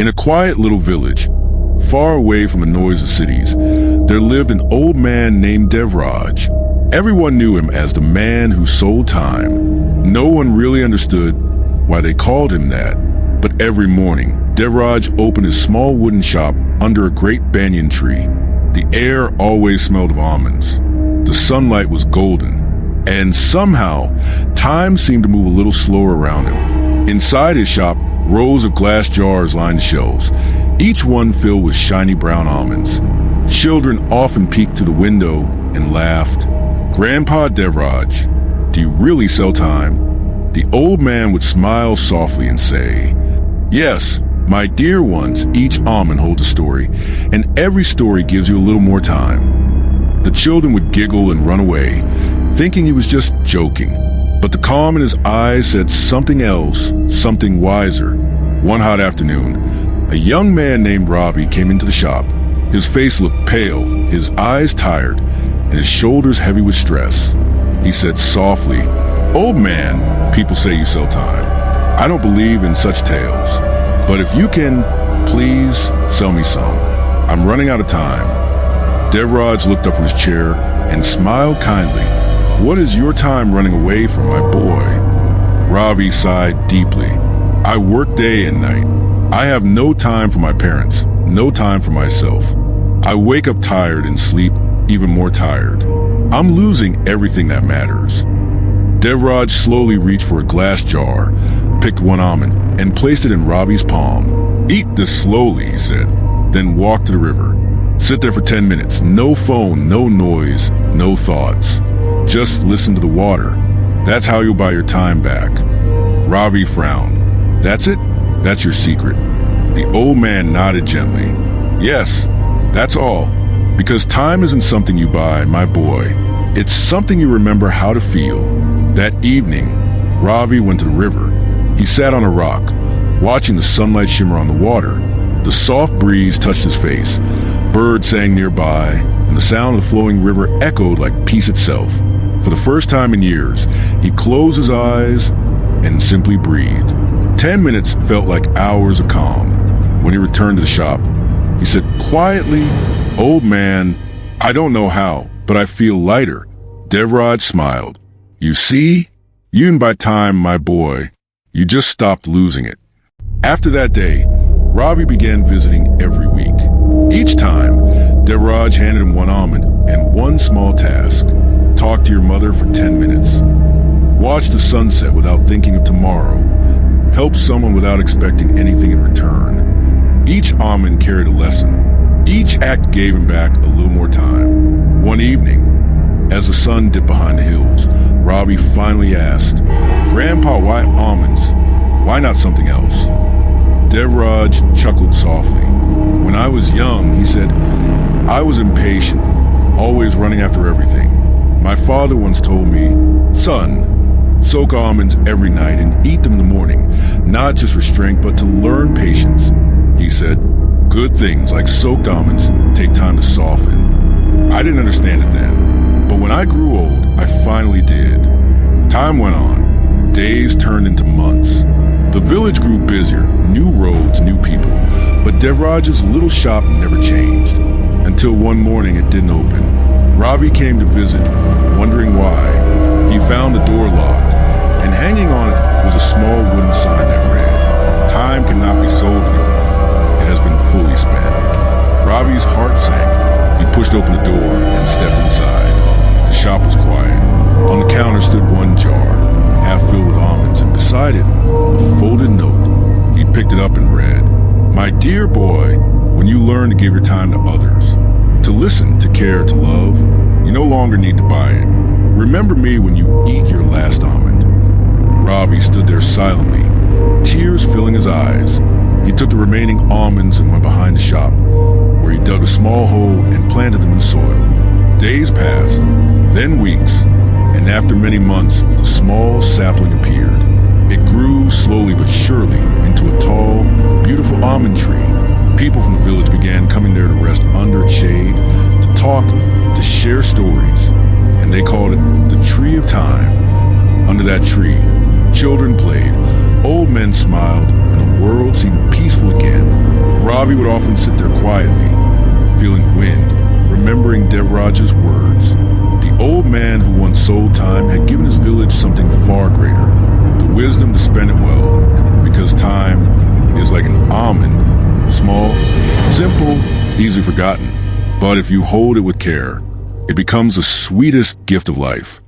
In a quiet little village, far away from the noise of cities, there lived an old man named Devraj. Everyone knew him as the man who sold time. No one really understood why they called him that, but every morning, Devraj opened his small wooden shop under a great banyan tree. The air always smelled of almonds. The sunlight was golden, and somehow, time seemed to move a little slower around him. Inside his shop, rows of glass jars lined the shelves, each one filled with shiny brown almonds. Children often peeked to the window and laughed. "Grandpa Devraj, do you really sell time?" The old man would smile softly and say, "Yes, my dear ones, each almond holds a story, and every story gives you a little more time." The children would giggle and run away, thinking he was just joking. But the calm in his eyes said something else, something wiser. One hot afternoon, a young man named Ravi came into the shop. His face looked pale, his eyes tired, and his shoulders heavy with stress. He said softly, "Old man, people say you sell time. I don't believe in such tales. But if you can, please sell me some. I'm running out of time." Devraj looked up from his chair and smiled kindly. "What is your time running away from, my boy?" Ravi sighed deeply. "I work day and night. I have no time for my parents, no time for myself. I wake up tired and sleep even more tired. I'm losing everything that matters." Devraj slowly reached for a glass jar, picked one almond, and placed it in Ravi's palm. "Eat this slowly," he said, then walk to the river. Sit there for 10 minutes, no phone, no noise, no thoughts. Just listen to the water. That's how you'll buy your time back. Ravi frowned. "That's it? That's your secret?" The old man nodded gently. "Yes, that's all. Because time isn't something you buy, my boy. It's something you remember how to feel." That evening, Ravi went to the river. He sat on a rock, watching the sunlight shimmer on the water. The soft breeze touched his face. Birds sang nearby, and the sound of the flowing river echoed like peace itself. For the first time in years, he closed his eyes and simply breathed. 10 minutes felt like hours of calm. When he returned to the shop, he said quietly, "Old man, I don't know how, but I feel lighter." Devraj smiled. "You see? You didn't buy time, my boy. You just stopped losing it." After that day, Ravi began visiting every week. Each time, Devraj handed him one almond and one small task. Talk to your mother for 10 minutes. Watch the sunset without thinking of tomorrow. Help someone without expecting anything in return. Each almond carried a lesson. Each act gave him back a little more time. One evening, as the sun dipped behind the hills, Ravi finally asked, "Grandpa, why almonds? Why not something else?" Devraj chuckled softly. "When I was young," he said, "I was impatient, always running after everything. My father once told me, 'Son, soak almonds every night and eat them in the morning, not just for strength, but to learn patience.' He said, 'Good things like soaked almonds take time to soften.' I didn't understand it then, but when I grew old, I finally did." Time went on. Days turned into months. The village grew busier, new roads, new people, but Devraj's little shop never changed. Until one morning it didn't open. Ravi came to visit, wondering why. He found the door locked, and hanging on it was a small wooden sign that read, "Time cannot be sold anymore. It has been fully spent." Ravi's heart sank. He pushed open the door and stepped inside. The shop was quiet. On the counter stood one jar, half filled with almonds, and beside it, a folded note. He picked it up and read, "My dear boy, when you learn to give your time to others, to listen, to care, to love, you no longer need to buy it. Remember me when you eat your last almond." Ravi stood there silently, tears filling his eyes. He took the remaining almonds and went behind the shop, where he dug a small hole and planted them in the soil. Days passed, then weeks, and after many months, the small sapling appeared. It grew slowly but surely into a tall, beautiful almond tree. People from the village began coming there to rest under its shade, to talk, to share stories, and they called it the Tree of Time. Under that tree, children played, old men smiled, and the world seemed peaceful again. Ravi would often sit there quietly, feeling the wind, remembering Devraj's words. The old man who once sold time had given his village something far greater, the wisdom to spend it well, because time is like an almond, small, simple, easily forgotten. But if you hold it with care, it becomes the sweetest gift of life.